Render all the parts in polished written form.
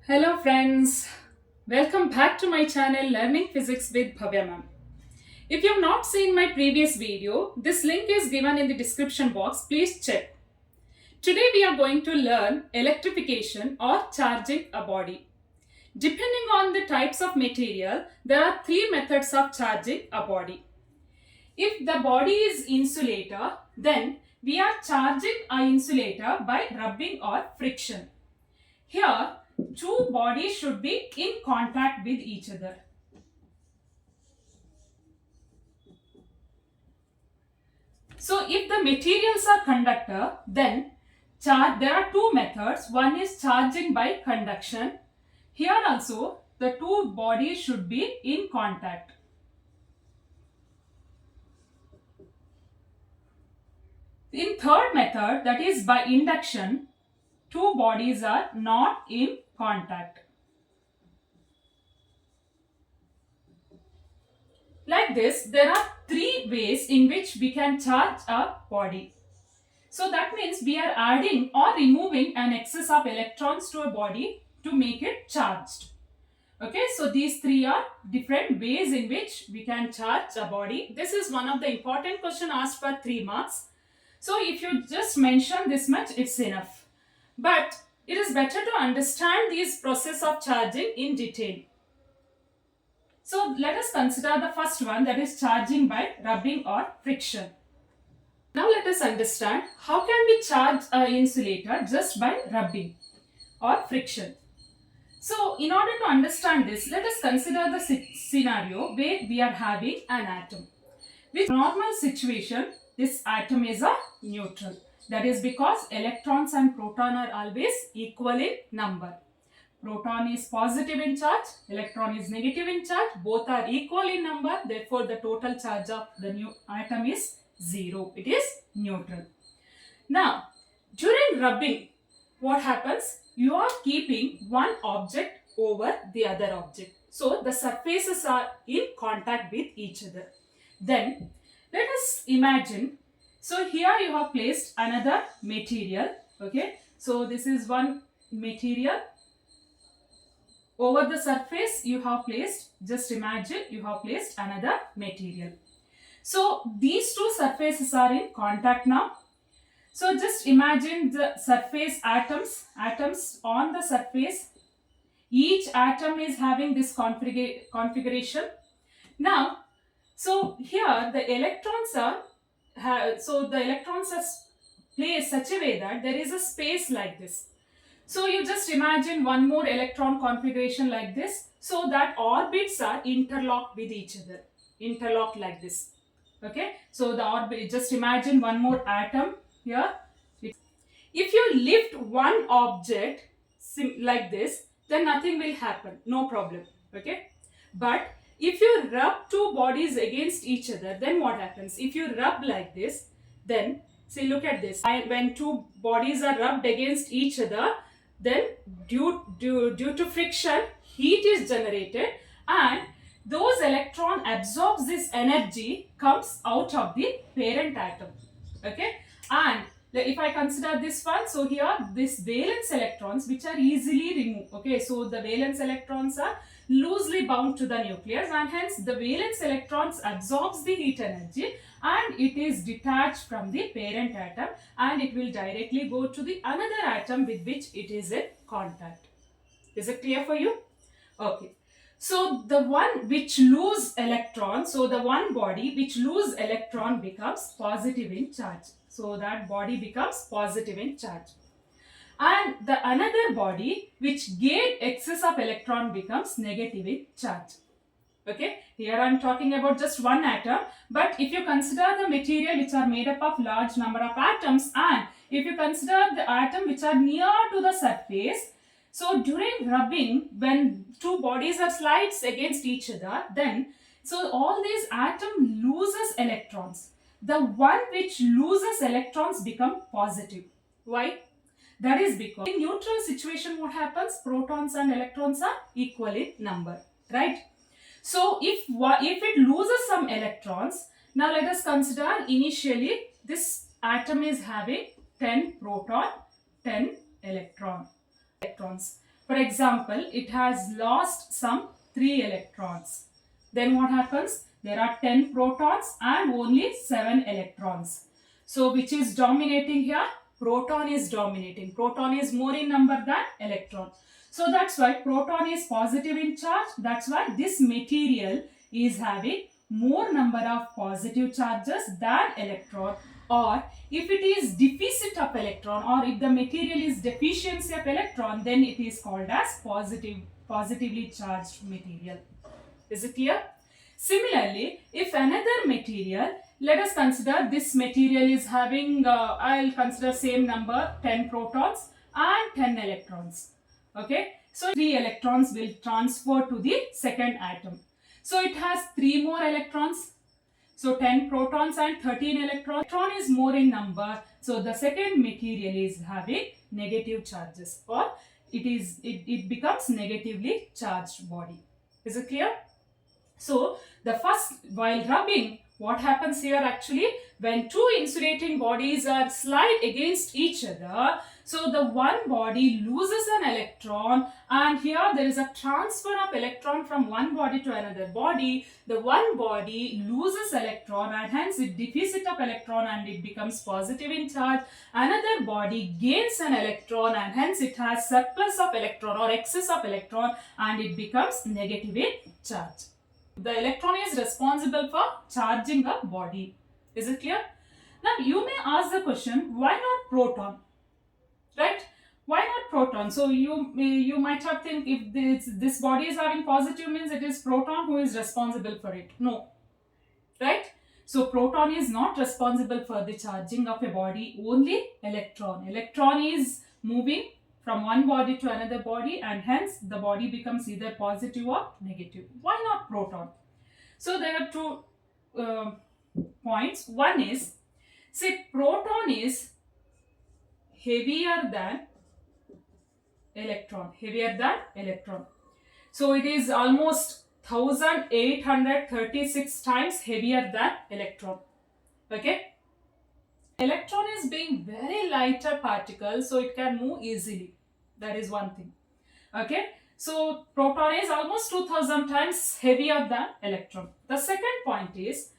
Hello friends, welcome back to my channel Learning Physics with Bhavya ma'am. If you have not seen my previous video, this link is given in the description box, please check. Today we are going to learn electrification or charging a body. Depending on the types of material, there are three methods of charging a body. If the body is insulator, then we are charging a insulator by rubbing or friction. Here, two bodies should be in contact with each other. So, if the materials are conductor, then there are two methods. One is charging by conduction. Here also, the two bodies should be in contact. In third method, that is by induction, two bodies are not in contact. Like this, there are three ways in which we can charge a body. So that means we are adding or removing an excess of electrons to a body to make it charged. Okay, so these three are different ways in which we can charge a body. This is one of the important question asked for 3 marks. So if you just mention this much, it's enough. But it is better to understand this process of charging in detail. So let us consider the first one, that is charging by rubbing or friction. Now let us understand how can we charge an insulator just by rubbing or friction. So in order to understand this, let us consider the scenario where we are having an atom. With normal situation, this atom is a neutral. That is because electrons and proton are always equal in number. Proton is positive in charge, electron is negative in charge, both are equal in number, therefore the total charge of the new atom is 0. It is neutral. Now, during rubbing, what happens? You are keeping one object over the other object. So, the surfaces are in contact with each other. Then, let us imagine, so here you have placed another material, okay. So, this is one material. Over the surface you have placed, just imagine you have placed another material. So these two surfaces are in contact now. So just imagine the surface atoms on the surface. Each atom is having this configuration. Now, so here the electrons are, placed such a way that there is a space like this. So you just imagine one more electron configuration like this, so that orbits are interlocked with each other, interlocked like this. Okay, so the orbit, just imagine one more atom here. If you lift one object like this, then nothing will happen, no problem. Okay, but if you rub two bodies against each other, then what happens? If you rub like this, then see, look at this. When two bodies are rubbed against each other, then due to friction, heat is generated, and those electron absorbs this energy, comes out of the parent atom. Okay, and if I consider this one, so here this valence electrons which are easily removed. Okay, so the valence electrons are loosely bound to the nucleus, and hence the valence electrons absorbs the heat energy and it is detached from the parent atom, and it will directly go to the another atom with which it is in contact. Is it clear for you? Okay. So the one which lose electron, so the one body which lose electron becomes positive in charge. So that body becomes positive in charge. And the another body which gain excess of electron becomes negative in charge. Okay, here I am talking about just one atom, but if you consider the material which are made up of large number of atoms, and if you consider the atom which are near to the surface, so during rubbing, when two bodies are slides against each other, then so all these atom loses electrons. The one which loses electrons become positive. Why? That is because in neutral situation what happens? Protons and electrons are equal in number, right? So if it loses some electrons, now let us consider initially this atom is having 10 proton, 10 electrons. For example, it has lost some 3 electrons. Then what happens? There are 10 protons and only 7 electrons. So which is dominating here? Proton is dominating. Proton is more in number than electron. So that's why proton is positive in charge. That's why this material is having more number of positive charges than electron. Or if it is deficit of electron, or if the material is deficiency of electron, then it is called as positively charged material. Is it clear? Similarly, if another material, let us consider this material is having, I'll consider same number, 10 protons and 10 electrons. Okay, so 3 electrons will transfer to the second atom. So it has 3 more electrons. So 10 protons and 13 electrons. Electron is more in number. So the second material is having negative charges, or it becomes negatively charged body. Is it clear? So the first, while rubbing, what happens here actually, when two insulating bodies are slide against each other, so the one body loses an electron, and here there is a transfer of electron from one body to another body. The one body loses electron and hence it deficit of electron and it becomes positive in charge. Another body gains an electron and hence it has surplus of electron or excess of electron and it becomes negative in charge. The electron is responsible for charging a body. Is it clear? Now you may ask the question, why not proton? Right? Why not proton? So you might have think, if this body is having positive, means it is proton who is responsible for it. No. Right? So proton is not responsible for the charging of a body, only electron. Electron is moving from one body to another body and hence the body becomes either positive or negative. Why not proton? So there are two points. One is, say proton is heavier than electron. So it is almost 1836 times heavier than electron. Okay. Electron is being very lighter particle, so it can move easily. That is one thing. Okay. So proton is almost 2000 times heavier than electron. The second point is,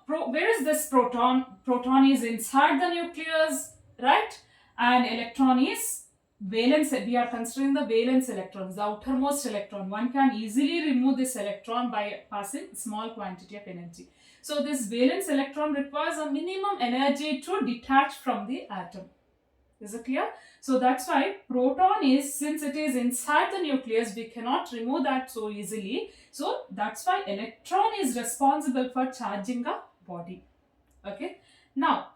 where is this proton? Proton is inside the nucleus, right? And electron is valence. We are considering the valence electrons, the outermost electron. One can easily remove this electron by passing small quantity of energy. So this valence electron requires a minimum energy to detach from the atom. Is it clear? So that's why proton is, since it is inside the nucleus, we cannot remove that so easily. So that's why electron is responsible for charging a body. Okay. Now,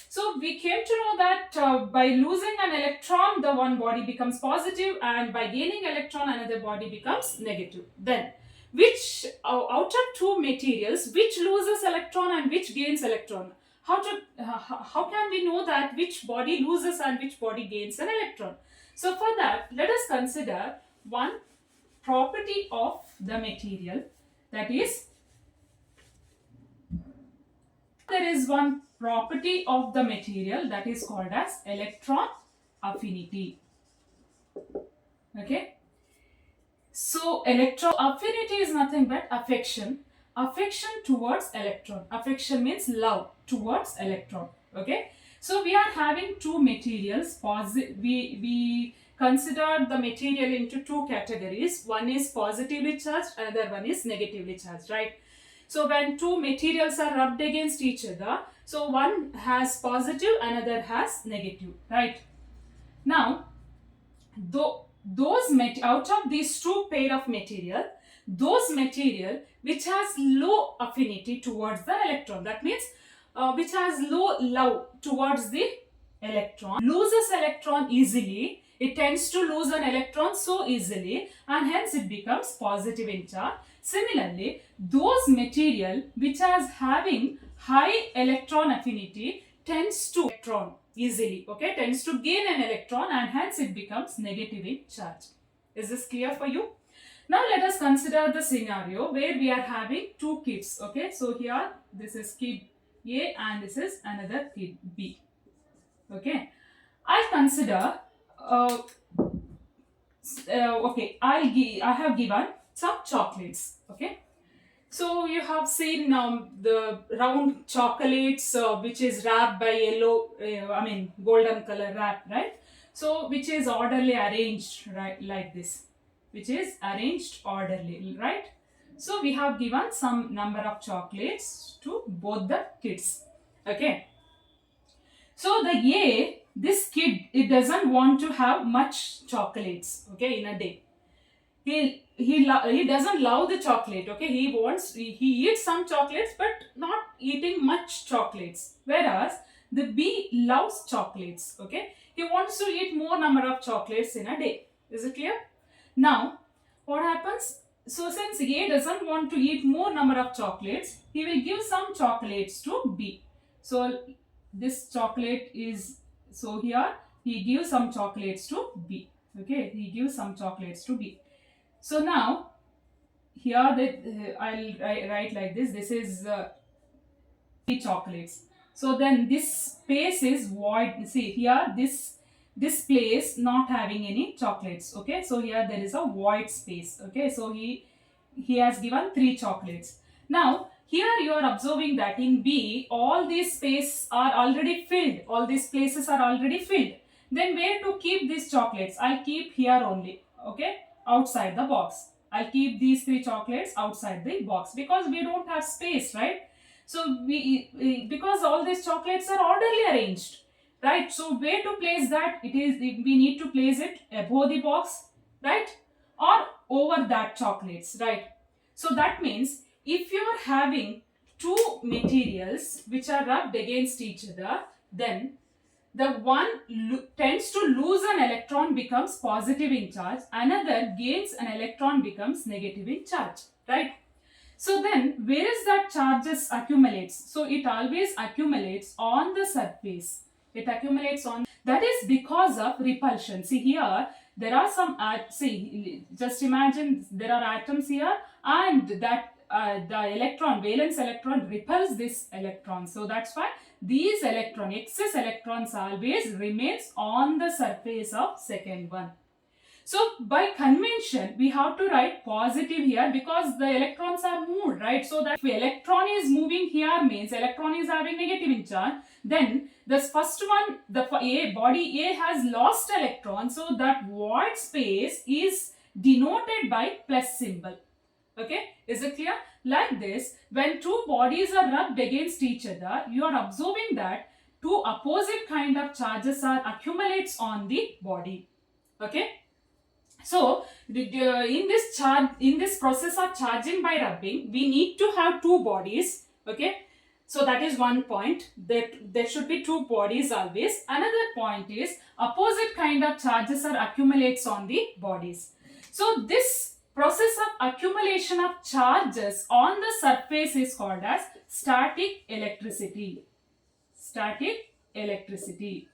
so we came to know that by losing an electron, the one body becomes positive, and by gaining electron, another body becomes negative. Then, which out of two materials, which loses electron and which gains electron? How can we know that which body loses and which body gains an electron? So for that, let us consider one property of the material, that is, there is one property of the material that is called as electron affinity. Okay. So electron affinity is nothing but affection. Affection towards electron. Affection means love towards electron. Okay. So we are having two materials. We considered the material into two categories. One is positively charged, another one is negatively charged, right? So when two materials are rubbed against each other, so one has positive, another has negative, right? Now, out of these two pair of material, those material which has low affinity towards the electron, that means which has low love towards the electron, loses electron easily. It tends to lose an electron so easily and hence it becomes positive in charge. Similarly, those material which has having high electron affinity tends to electron easily, okay, tends to gain an electron and hence it becomes negative in charge. Is this clear for you? Now let us consider the scenario where we are having two kids, okay. So here this is kid A and this is another kid B, okay. I consider Okay, I have given some chocolates. Okay, so you have seen the round chocolates which is wrapped by yellow, I mean golden color wrap, right? So which is orderly arranged, right, like this, which is arranged orderly, right? So we have given some number of chocolates to both the kids. Okay. So the A, this kid, it doesn't want to have much chocolates, okay, in a day. He doesn't love the chocolate, okay. He eats some chocolates but not eating much chocolates. Whereas the B loves chocolates, okay. He wants to eat more number of chocolates in a day. Is it clear? Now, what happens? So since A doesn't want to eat more number of chocolates, he will give some chocolates to B. So this chocolate is, so here he gives some chocolates to B. Okay, he gives some chocolates to B. So now here that I'll write like this. This is chocolates. So then this space is void. See here, this place not having any chocolates. Okay, so here there is a void space. Okay, so he has given 3 chocolates. Now here you are observing that in B all these space are already filled. All these places are already filled. Then where to keep these chocolates? I'll keep here only. Okay, outside the box. I'll keep these 3 chocolates outside the box because we don't have space, right? So because all these chocolates are orderly arranged, right? So where to place that? It is, we need to place it above the box, right? Or over that chocolates, right? So that means if you are having 2 materials which are rubbed against each other, then the one tends to lose an electron, becomes positive in charge, another gains an electron, becomes negative in charge, right? So then where is that charges accumulates? So it always accumulates on the surface. It accumulates on, that is because of repulsion. See here there are some see, just imagine there are atoms here, and that the electron, valence electron, repels this electron. So that's why these excess electrons always remains on the surface of second one. So by convention, we have to write positive here because the electrons are moved, right? So that if electron is moving here means electron is having negative in charge. Then this first one, the body A has lost electron. So that void space is denoted by plus symbol. Okay, is it clear? Like this, when 2 bodies are rubbed against each other, you are observing that 2 opposite kind of charges are accumulates on the body. Okay. So in this process of charging by rubbing, we need to have 2 bodies. Okay, so that is one point, that there should be 2 bodies always. Another point is opposite kind of charges are accumulates on the bodies. So this process of accumulation of charges on the surface is called as static electricity. Static electricity.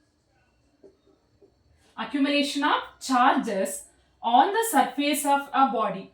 Accumulation of charges on the surface of a body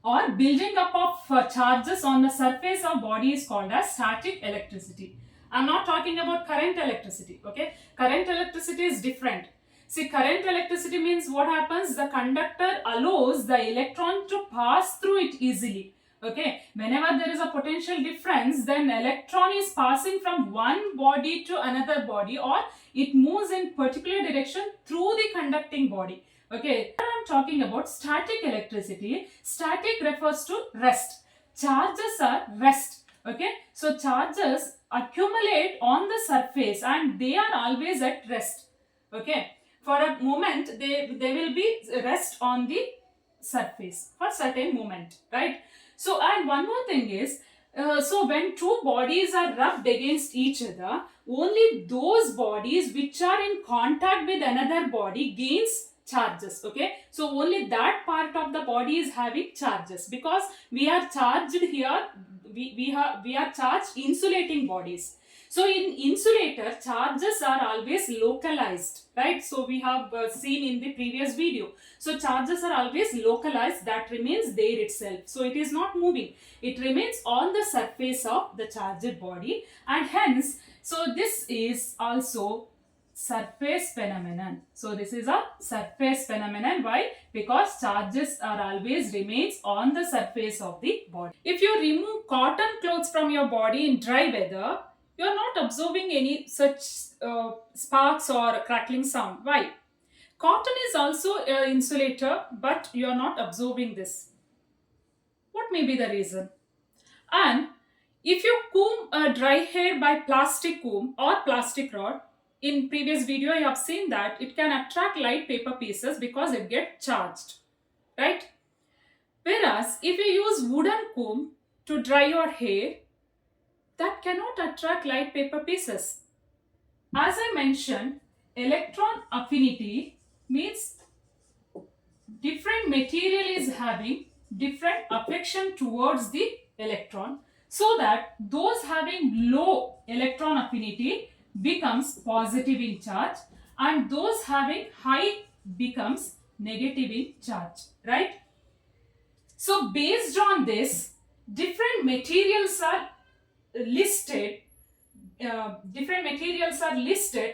or building up of charges on the surface of body is called as static electricity. I am not talking about current electricity. Okay, current electricity is different. See, current electricity means what happens? The conductor allows the electron to pass through it easily. Okay, whenever there is a potential difference, then electron is passing from one body to another body, or it moves in particular direction through the conducting body. Okay, I am talking about static electricity. Static refers to rest. Charges are rest. Okay, so charges accumulate on the surface and they are always at rest. Okay, for a moment they will be rest on the surface for certain moment, right? So, and one more thing is, so when 2 bodies are rubbed against each other, only those bodies which are in contact with another body gains charges. Okay, so only that part of the body is having charges because we are charged here. We are charged insulating bodies. So in insulator, charges are always localized, right? So we have seen in the previous video. So charges are always localized, that remains there itself. So it is not moving. It remains on the surface of the charged body, and hence, so this is also surface phenomenon. So this is a surface phenomenon. Why? Because charges are always remains on the surface of the body. If you remove cotton clothes from your body in dry weather, you are not observing any such sparks or crackling sound. Why? Cotton is also an insulator, but you are not absorbing this. What may be the reason? And if you comb dry hair by plastic comb or plastic rod, in previous video I have seen that it can attract light paper pieces because it gets charged, right? Whereas if you use wooden comb to dry your hair, that cannot attract light paper pieces. As I mentioned, electron affinity means different material is having different affection towards the electron, so that those having low electron affinity becomes positive in charge and those having high becomes negative in charge, right? So based on this, different materials are listed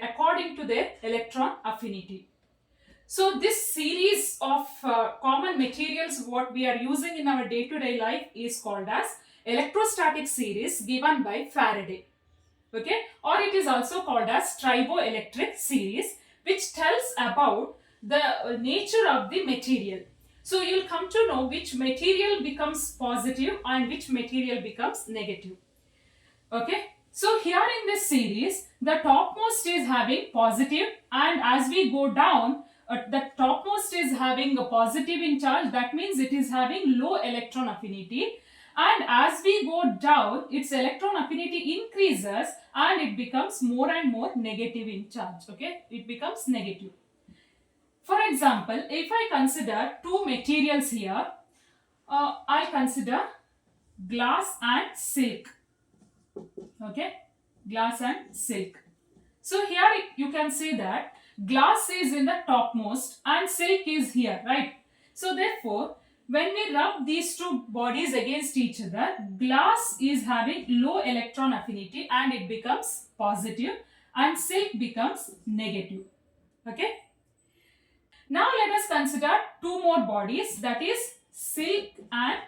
according to their electron affinity. So this series of common materials what we are using in our day-to-day life is called as electrostatic series given by Faraday. Okay, or it is also called as triboelectric series, which tells about the nature of the material. So you'll come to know which material becomes positive and which material becomes negative. Okay, so here in this series, the topmost is having positive, and as we go down, the topmost is having a positive in charge. That means it is having low electron affinity. And as we go down, its electron affinity increases and it becomes more and more negative in charge. Okay, it becomes negative. For example, if I consider two materials here, I consider glass and silk. Okay, glass and silk. So here you can see that glass is in the topmost and silk is here, right? So therefore, when we rub these two bodies against each other, glass is having low electron affinity and it becomes positive and silk becomes negative. Okay. Now let us consider two more bodies, that is silk and,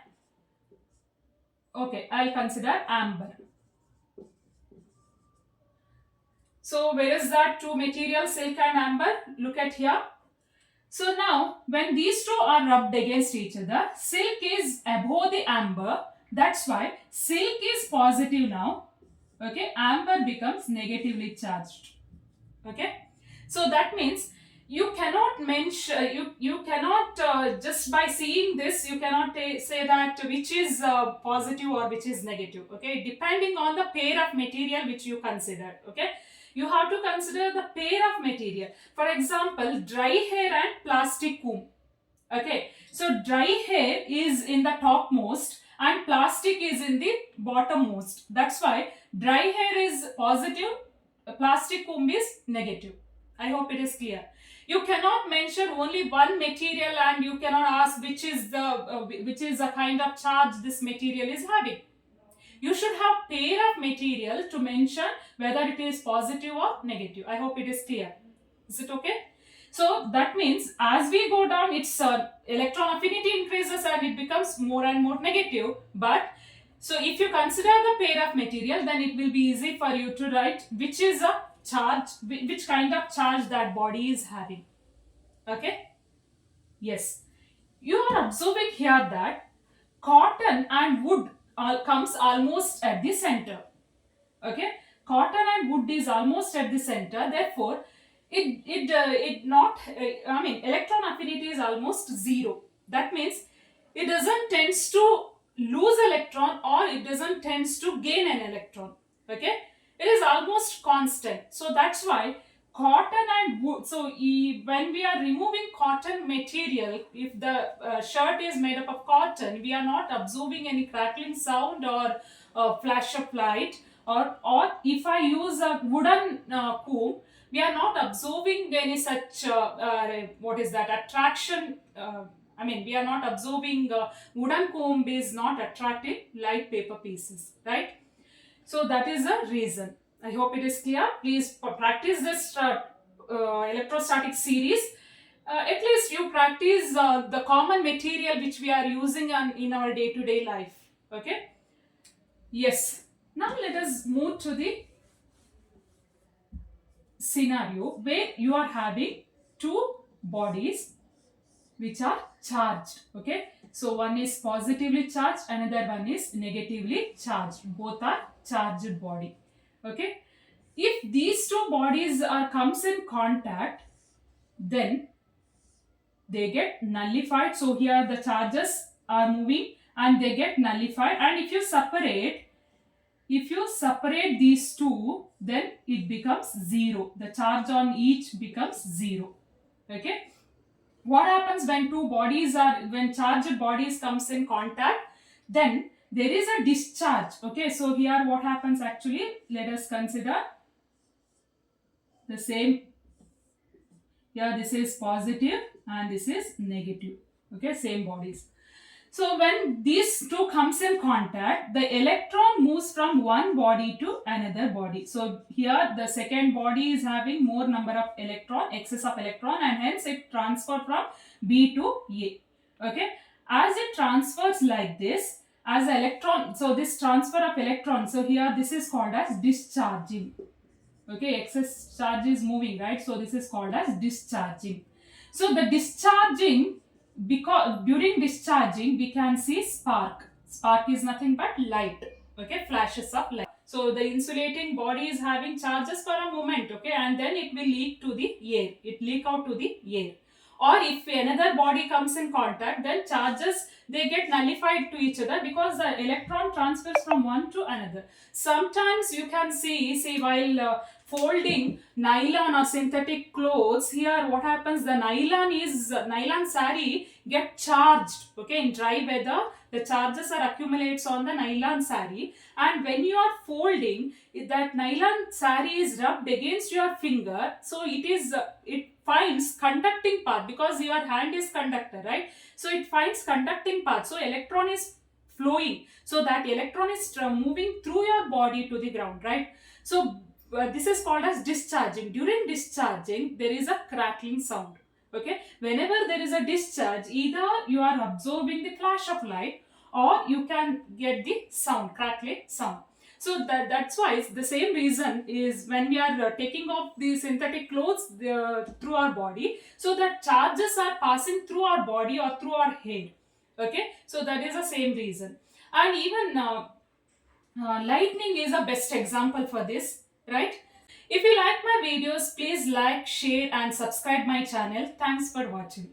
okay, I'll consider amber. So where is that two materials, silk and amber? Look at here. So now when these two are rubbed against each other, silk is above the amber. That's why silk is positive now. Okay, amber becomes negatively charged. Okay, so that means you cannot mention, you cannot just by seeing this, you cannot say that which is positive or which is negative. Okay, depending on the pair of material which you consider. Okay, you have to consider the pair of material. For example, dry hair and plastic comb. Okay, so dry hair is in the topmost and plastic is in the bottommost. That's why dry hair is positive, plastic comb is negative. I hope it is clear. You cannot mention only one material and you cannot ask which is the kind of charge this material is having. You should have pair of material to mention whether it is positive or negative. I hope it is clear. Is it okay? So that means as we go down, its electron affinity increases and it becomes more and more negative. But so if you consider the pair of material, then it will be easy for you to write which is a charge, which kind of charge that body is having. Okay? Yes. You are observing here that cotton and wood comes almost at the center. Okay, cotton and wood is almost at the center. Therefore, electron affinity is almost zero. That means it doesn't tends to lose electron or it doesn't tends to gain an electron. Okay, it is almost constant. So that's why cotton and wood. So when we are removing cotton material, if the shirt is made up of cotton, we are not observing any crackling sound or flash of light. Or if I use a wooden comb, we are not observing any such attraction. We are not observing wooden comb is not attracting light paper pieces, right? So that is the reason. I hope it is clear. Please practice this electrostatic series, at least you practice the common material which we are using in our day-to-day life. Okay. Yes. Now let us move to the scenario where you are having two bodies which are charged. Okay. So one is positively charged, another one is negatively charged. Both are charged body. Okay. If these two bodies are comes in contact, then they get nullified. So here the charges are moving and they get nullified. And if you separate these two, then it becomes zero. The charge on each becomes zero. Okay. What happens when when charged bodies comes in contact? Then there is a discharge. Okay. So here what happens actually? Let us consider the same. Here this is positive and this is negative. Okay. Same bodies. So when these two comes in contact, the electron moves from one body to another body. So here the second body is having more number of electron, excess of electron, and hence it transfer from B to A. Okay. As it transfers like this, as electron, so this transfer of electron, so here this is called as discharging. Okay, excess charge is moving, right? So this is called as discharging. So the discharging, because during discharging we can see spark. Spark is nothing but light. Okay, flashes of light. So the insulating body is having charges for a moment. Okay, and then it will leak to the air. It leak out to the air. Or if another body comes in contact, then charges, they get nullified to each other because the electron transfers from one to another. Sometimes you can see while folding nylon or synthetic clothes, here what happens, the nylon saree get charged. Okay, in dry weather the charges are accumulates on the nylon saree, and when you are folding, that nylon saree is rubbed against your finger, so it finds conducting part because your hand is conductor, right? So it finds conducting part, so electron is flowing, so that electron is moving through your body to the ground, right? So this is called as discharging. During discharging there is a crackling sound. Okay, whenever there is a discharge, either you are absorbing the flash of light or you can get the sound, crackling sound. So that's why the same reason is when we are taking off the synthetic clothes through our body, so that charges are passing through our body or through our hair. Okay, so that is the same reason. And even lightning is a best example for this, right? If you like my videos, please like, share and subscribe my channel. Thanks for watching.